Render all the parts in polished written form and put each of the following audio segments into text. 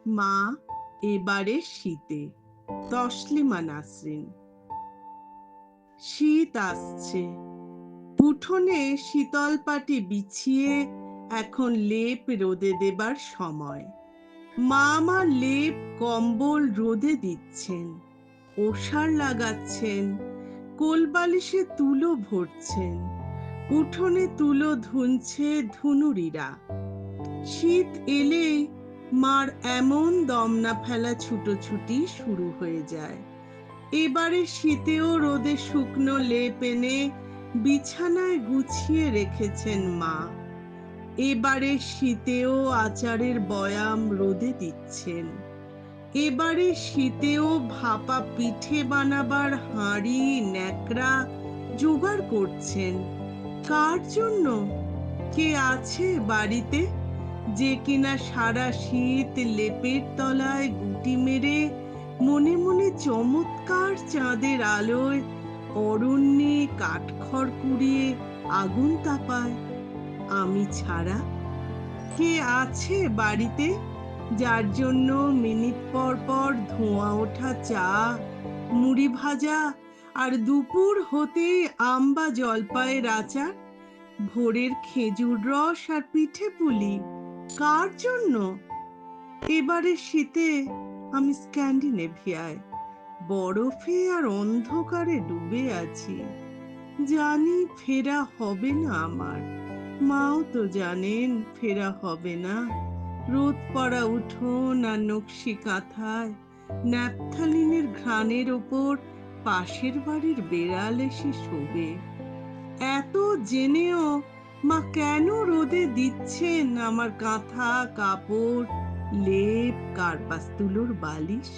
মা এবারে শীতে। তসলিমা নাসরিন। শীত আসছে, উঠোনে শীতল পাটি বিছিয়ে এখন লেপ রোদে দেবার সময়। মা আমার লেপ কম্বল রোদে দিচ্ছেন, ওষার লাগাচ্ছেন, কোলবালিশে তুলো ভরছেন, উঠোনে তুলো ধুনছে ধুনুরিরা। শীত এলেই মার এমন দম না ফেলা ছুটোছুটি শুরু হয়ে যায়। এবারে শীতেও রোদে শুকনো লেপ এনে বিছানায় গুছিয়ে রেখেছেন মা। এবারে শীতেও আচারের বয়াম রোদে দিচ্ছেন। এবারে শীতেও ভাপা পিঠে বানাবার হাঁড়ি ন্যাকড়া জোগাড় করছেন। কার জন্য? কে আছে বাড়িতে যে কিনা সারা শীত লেপের তলায় গুটি মেরে মনে মনে চমৎকার চাঁদের আলোয় অরণ্যে কাঠখড় কুড়িয়ে আগুন তাপায়? আমি ছাড়া কে আছে বাড়িতে যার জন্য মিনিট পর পর ধোঁয়া ওঠা চা, মুড়ি ভাজা আর দুপুর হতে আম্বা জলপাইয়ের আচার, ভোরের খেজুর রস আর পিঠে পুলি? কার জন্য? এবারে শীতে আমি স্ক্যান্ডিনেভিয়ায় বরফে আর অন্ধকারে ডুবে আছি। জানি ফেরা হবে না আমার, মাও তো জানেন ফেরা হবে না। রোদ পড়া উঠোন আর নকশি কাঁথায় ন্যাপথালিনের ঘ্রাণের ওপর পাশের বাড়ির বেড়াল এসে শোবে। এত জেনেও মা কেন রোদে দিচ্ছেন আমার কাঁথা কাপড় লেপ কার্পাস তুলোর বালিশ?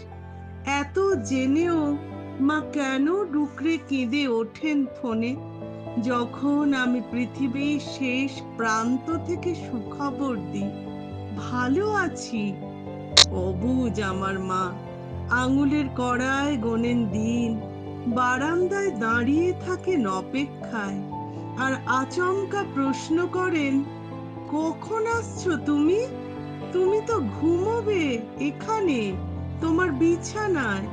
এত জেনেও মা কেন ডুকরে কেঁদে ওঠেন ফোনে যখন আমি পৃথিবীর শেষ প্রান্ত থেকে সুখবর দিই ভালো আছি? অবুঝ আমার মা, আঙুলের কড়ায় গোনেন দিন, বারান্দায় দাঁড়িয়ে থাকেন অপেক্ষায়, আর আচমকা প্রশ্ন করেন, কখন আসছো তুমি? তুমি তো ঘুমোবে এখানে তোমার বিছানায়।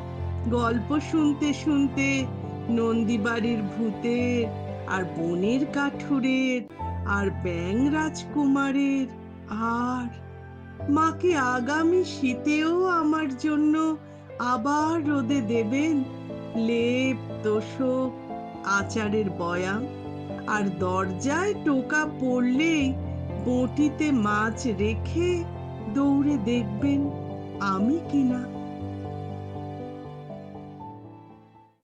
গল্প শুনতে শুনতে নন্দীবাড়ির ভূতের আর বনের কাঠুরের আর ব্যাঙ রাজকুমারের। আর মাকে আগামী শীতেও আমার জন্য আবার রোদে দেবেন লেপ তোশক আচারের বয়াম, আর দরজায় টোকা পড়লেই বঁটিতে মাছ রেখে দৌড়ে দেখবেন আমি কিনা।